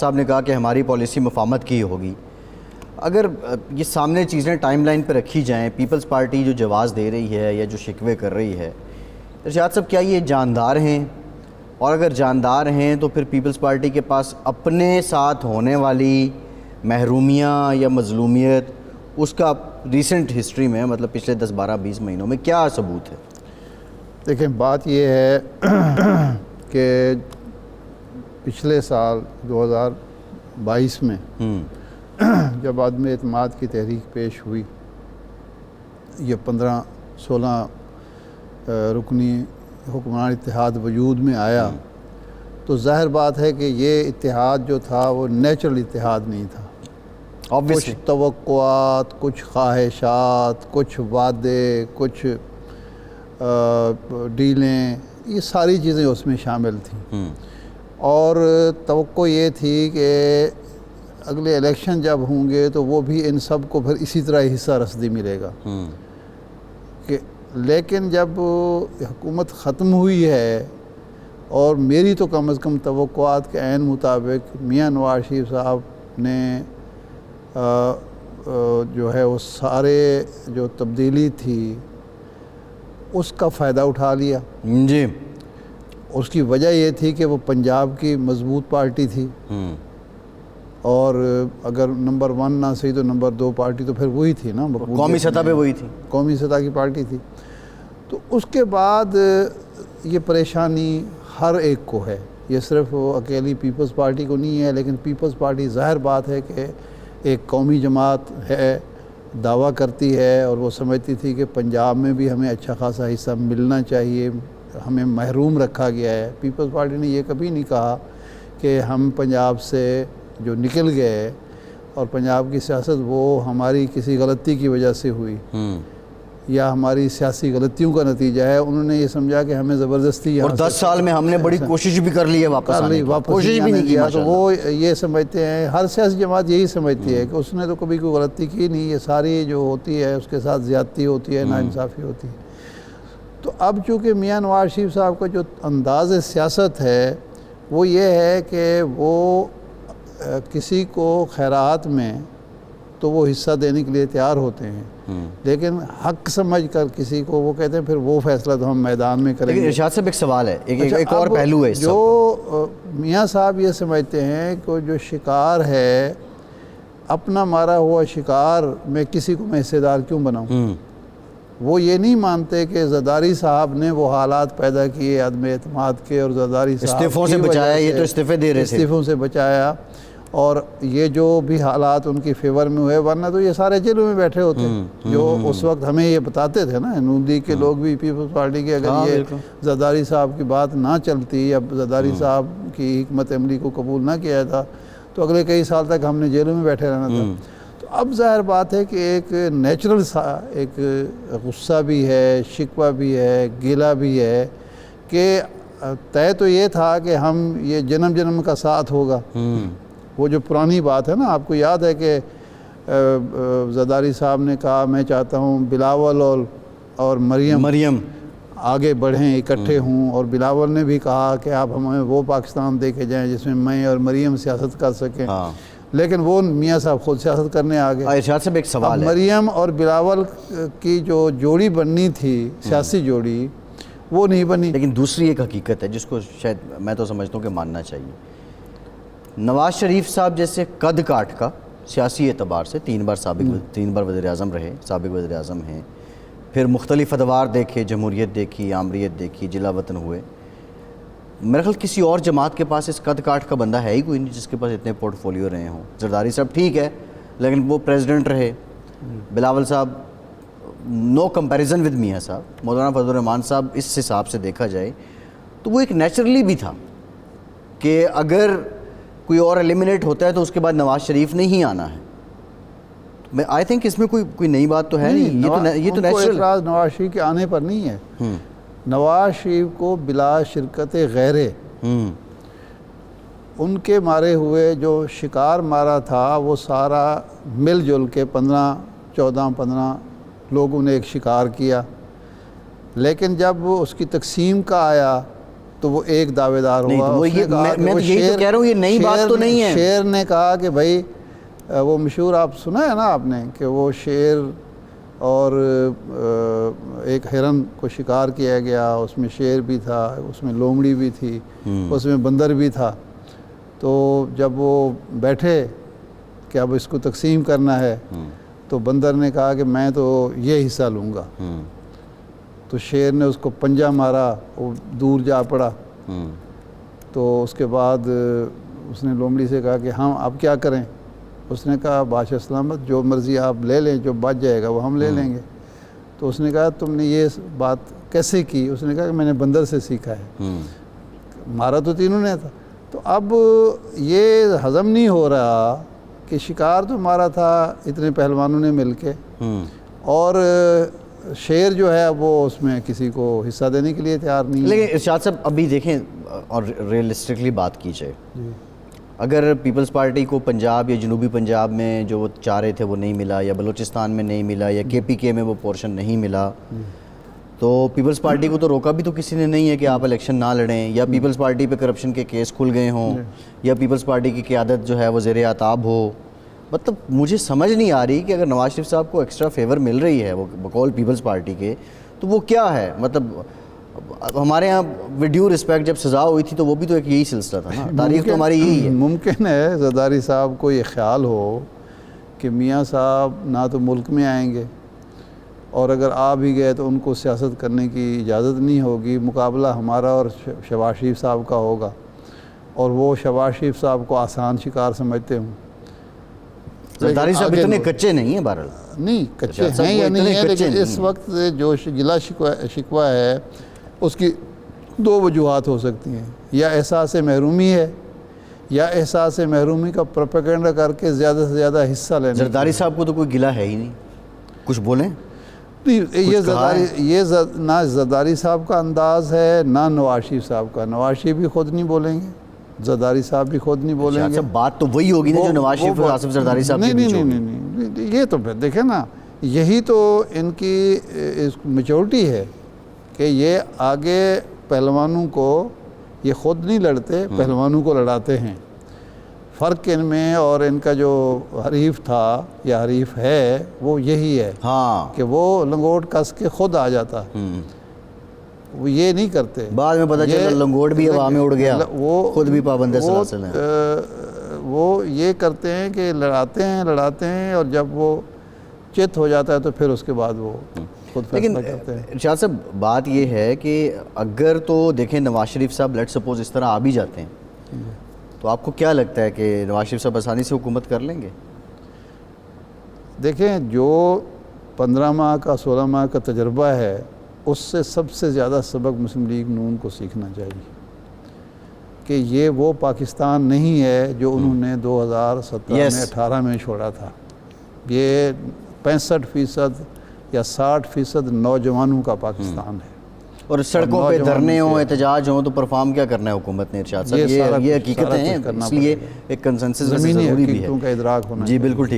صاحب نے کہا کہ ہماری پالیسی مفاہمت کی ہوگی. اگر یہ سامنے چیزیں ٹائم لائن پہ رکھی جائیں, پیپلز پارٹی جو جواز دے رہی ہے یا جو شکوے کر رہی ہے, ارشاد صاحب کیا یہ جاندار ہیں؟ اور اگر جاندار ہیں تو پھر پیپلز پارٹی کے پاس اپنے ساتھ ہونے والی محرومیاں یا مظلومیت اس کا ریسنٹ ہسٹری میں, مطلب پچھلے 10-12-20 مہینوں میں کیا ثبوت ہے؟ دیکھیں بات یہ ہے کہ پچھلے سال 2022 میں جب عدم اعتماد کی تحریک پیش ہوئی, یہ 15-16 رکنی حکمران اتحاد وجود میں آیا, تو ظاہر بات ہے کہ یہ اتحاد جو تھا وہ نیچرل اتحاد نہیں تھا. کچھ توقعات, کچھ خواہشات, کچھ وعدے, کچھ ڈیلیں, یہ ساری چیزیں اس میں شامل تھیں. اور توقع یہ تھی کہ اگلے الیکشن جب ہوں گے تو وہ بھی ان سب کو پھر اسی طرح حصہ رسدی ملے گا. لیکن جب حکومت ختم ہوئی ہے, اور میری تو کم از کم توقعات کے عین مطابق میاں نواز شریف صاحب نے جو ہے وہ سارے جو تبدیلی تھی اس کا فائدہ اٹھا لیا. جی, اس کی وجہ یہ تھی کہ وہ پنجاب کی مضبوط پارٹی تھی, اور اگر نمبر 1 نہ صحیح تو نمبر 2 پارٹی تو پھر وہی تھی نا, قومی سطح پہ وہی تھی, قومی سطح کی پارٹی تھی. تو اس کے بعد یہ پریشانی ہر ایک کو ہے, یہ صرف اکیلی پیپلز پارٹی کو نہیں ہے, لیکن پیپلز پارٹی ظاہر بات ہے کہ ایک قومی جماعت ہے, دعویٰ کرتی ہے, اور وہ سمجھتی تھی کہ پنجاب میں بھی ہمیں اچھا خاصا حصہ ملنا چاہیے, ہمیں محروم رکھا گیا ہے. پیپلز پارٹی نے یہ کبھی نہیں کہا کہ ہم پنجاب سے جو نکل گئے اور پنجاب کی سیاست وہ ہماری کسی غلطی کی وجہ سے ہوئی یا ہماری سیاسی غلطیوں کا نتیجہ ہے. انہوں نے یہ سمجھا کہ ہمیں زبردستی, اور 10 سال میں ہم نے بڑی کوشش بھی کر لی ہے واپس آنے کی, کوشش بھی نہیں کی. تو وہ یہ سمجھتے ہیں, ہر سیاسی جماعت یہی سمجھتی ہے کہ اس نے تو کبھی کوئی غلطی کی نہیں, یہ ساری جو ہوتی ہے اس کے ساتھ زیادتی ہوتی ہے, ناانصافی ہوتی ہے. تو اب چونکہ میاں نواز شریف صاحب کا جو انداز سیاست ہے وہ یہ ہے کہ وہ کسی کو خیرات میں تو وہ حصہ دینے کے لیے تیار ہوتے ہیں, لیکن حق سمجھ کر کسی کو وہ کہتے ہیں پھر وہ فیصلہ تو ہم میدان میں کریں گے. لیکن ارشاد صاحب ایک سوال ہے, ایک اور پہلو ہے اس جو میاں صاحب یہ سمجھتے ہیں کہ جو شکار ہے, اپنا مارا ہوا شکار میں کسی کو میں حصے دار کیوں بناؤں. وہ یہ نہیں مانتے کہ زرداری صاحب نے وہ حالات پیدا کیے عدم اعتماد کے, اور زرداری صاحب استعفوں سے بچایا, یہ تو استعفے دے رہے تھے, استعفوں سے بچایا, اور یہ جو بھی حالات ان کی فیور میں ہوئے, ورنہ تو یہ سارے جیلوں میں بیٹھے ہوتے جو اس وقت ہمیں یہ بتاتے تھے نا. نون لیگ کے لوگ بھی پیپلز پارٹی کے, اگر یہ زرداری صاحب کی بات نہ چلتی یا زرداری صاحب کی حکمت عملی کو قبول نہ کیا تھا تو اگلے کئی سال تک ہم نے جیلوں میں بیٹھے رہنا تھا. تو اب ظاہر بات ہے کہ ایک نیچرل سا ایک غصہ بھی ہے, شکوہ بھی ہے, گیلا بھی ہے, کہ طے تو یہ تھا کہ ہم یہ جنم جنم کا ساتھ ہوگا. وہ جو پرانی بات ہے نا, آپ کو یاد ہے کہ زرداری صاحب نے کہا میں چاہتا ہوں بلاول اور مریم آگے بڑھیں, اکٹھے ہوں, اور بلاول نے بھی کہا کہ آپ ہمیں وہ پاکستان دے کے جائیں جس میں میں اور مریم سیاست کر سکیں. لیکن وہ میاں صاحب خود سیاست کرنے آگے. ارشاد صاحب ایک سوال ہے, مریم اور بلاول کی جو جوڑی بننی تھی, سیاسی جوڑی, وہ نہیں بنی. لیکن دوسری ایک حقیقت ہے جس کو شاید میں تو سمجھتا ہوں کہ ماننا چاہیے. نواز شریف صاحب جیسے قد کاٹ کا سیاسی اعتبار سے 3 بار وزیر اعظم رہے, سابق وزیر اعظم ہیں, پھر مختلف ادوار دیکھے, جمہوریت دیکھی, آمریت دیکھی, جلا وطن ہوئے. میرے خیال کسی اور جماعت کے پاس اس قد کاٹ کا بندہ ہے ہی کوئی نہیں جس کے پاس اتنے پورٹ فولیو رہے ہوں. زرداری صاحب ٹھیک ہے لیکن وہ پریزیڈنٹ رہے, بلاول صاحب نو کمپیریزن ود میاں صاحب, مولانا فضل الرحمان صاحب اس حساب سے دیکھا جائے تو وہ ایک نیچرلی بھی تھا کہ اگر کوئی اور ایلیمنیٹ ہوتا ہے تو اس کے بعد نواز شریف نے ہی آنا ہے. میں آئی تھنک اس میں کوئی نئی بات تو ہے نہیں, یہ تو نیچرل. اعتراض نواز شریف کے آنے پر نہیں ہے. نواز شریف کو بلا شرکت غیرے ان کے مارے ہوئے جو شکار مارا تھا وہ سارا مل جل کے 15 لوگوں نے ایک شکار کیا. لیکن جب اس کی تقسیم کا آیا تو وہ ایک دعوے دار نہیں ہوا. تو وہ اس نے یہ کہا کہ میں وہ تو یہی تو کہہ رہا ہوں، یہ نئی بات تو نہیں ہے. شیر نے کہا کہ بھائی وہ مشہور آپ سنا ہے نا آپ نے کہ وہ شیر اور ایک ہرن کو شکار کیا گیا, اس میں شیر بھی تھا, اس میں لومڑی بھی تھی, اس میں بندر بھی تھا. تو جب وہ بیٹھے کہ اب اس کو تقسیم کرنا ہے تو بندر نے کہا کہ میں تو یہ حصہ لوں گا. تو شیر نے اس کو پنجہ مارا, وہ دور جا پڑا. تو اس کے بعد اس نے لومڑی سے کہا کہ ہم اب کیا کریں. اس نے کہا بادشاہ سلامت جو مرضی آپ لے لیں, جو بچ جائے گا وہ ہم لے لیں گے. تو اس نے کہا تم نے یہ بات کیسے کی. اس نے کہا کہ میں نے بندر سے سیکھا ہے. مارا تو تینوں نے تھا. تو اب یہ ہضم نہیں ہو رہا کہ شکار تو مارا تھا اتنے پہلوانوں نے مل کے, اور شیر جو ہے وہ اس میں کسی کو حصہ دینے کے لیے تیار نہیں ہے. لیکن ارشاد صاحب ابھی دیکھیں اور ریئلسٹکلی بات کی جائے, اگر پیپلز پارٹی کو پنجاب یا جنوبی پنجاب میں جو وہ چاہ رہے تھے وہ نہیں ملا, یا بلوچستان میں نہیں ملا, یا KPK میں وہ پورشن نہیں ملا, تو پیپلز پارٹی کو تو روکا بھی تو کسی نے نہیں ہے کہ آپ الیکشن نہ لڑیں, یا پیپلز پارٹی پہ کرپشن کے کیس کھل گئے ہوں, یا پیپلز پارٹی کی قیادت جو ہے وہ زیر عتاب ہو. مطلب مجھے سمجھ نہیں آ رہی کہ اگر نواز شریف صاحب کو ایکسٹرا فیور مل رہی ہے وہ بقول پیپلز پارٹی کے, تو وہ کیا ہے. مطلب ہمارے ہاں ود ڈیو رسپیکٹ جب سزا ہوئی تھی تو وہ بھی تو ایک یہی سلسلہ تھا نا, تاریخ تو ہماری یہی ہے. ممکن ہے زرداری صاحب کو یہ خیال ہو کہ میاں صاحب نہ تو ملک میں آئیں گے, اور اگر آ بھی گئے تو ان کو سیاست کرنے کی اجازت نہیں ہوگی, مقابلہ ہمارا اور شہباز شریف صاحب کا ہوگا, اور وہ شہباز شریف صاحب کو آسان شکار سمجھتے ہوں. زرداری صاحب اتنے کچے نہیں ہیں بہرحال, نہیں کچے ہیں یا نہیں ہیں, لیکن اس وقت جو گلا شکوہ ہے اس کی دو وجوہات ہو سکتی ہیں. یا احساس محرومی ہے, یا احساس محرومی کا پروپیگنڈا کر کے زیادہ سے زیادہ حصہ لینا. زرداری صاحب کو تو کوئی گلہ ہے ہی نہیں, کچھ بولیں. یہ نہ زرداری صاحب کا انداز ہے نہ نواز شریف صاحب کا. نواز شریف بھی خود نہیں بولیں گے, زرداری صاحب بھی خود نہیں بولیں گے. بات تو وہی ہوگی نا جو نواز شریف اور آصف زرداری صاحب کے بیچ ہوگی. نہیں, یہ تو دیکھیں نا, یہی تو ان کی میچورٹی ہے کہ یہ آگے پہلوانوں کو یہ خود نہیں لڑتے, پہلوانوں کو لڑاتے ہیں. فرق ان میں اور ان کا جو حریف تھا یا حریف ہے وہ یہی ہے کہ وہ لنگوٹ کس کے خود آ جاتا, وہ یہ نہیں کرتے. بعد میں پتہ چلا لنگوٹ بھی ہوا میں اڑ گیا, خود بھی پابند سلاسل ہیں. وہ یہ کرتے ہیں کہ لڑاتے ہیں, اور جب وہ چت ہو جاتا ہے تو پھر اس کے بعد وہ خود فیصلہ کرتے ہیں. ارشاد صاحب بات یہ ہے کہ اگر تو دیکھیں نواز شریف صاحب لیٹ سپوز اس طرح آ بھی جاتے ہیں, تو آپ کو کیا لگتا ہے کہ نواز شریف صاحب آسانی سے حکومت کر لیں گے؟ دیکھیں جو 15 ماہ کا 16 ماہ کا تجربہ ہے اس سے سب سے زیادہ سبق مسلم لیگ نون کو سیکھنا چاہیے کہ یہ وہ پاکستان نہیں ہے جو انہوں نے 2017 میں 18 میں چھوڑا تھا. یہ 65% یا 60% نوجوانوں کا پاکستان ہے, اور سڑکوں پہ دھرنے ہوں, احتجاج ہوں, تو پرفارم کیا کرنا ہے حکومت نے ارشاد صاحب؟ یہ حقیقتیں ہیں, اس لیے ایک کنسنسس ضروری بھی ہے. زمینی حقیقتوں کا ادراک ہونا. جی بالکل ٹھیک.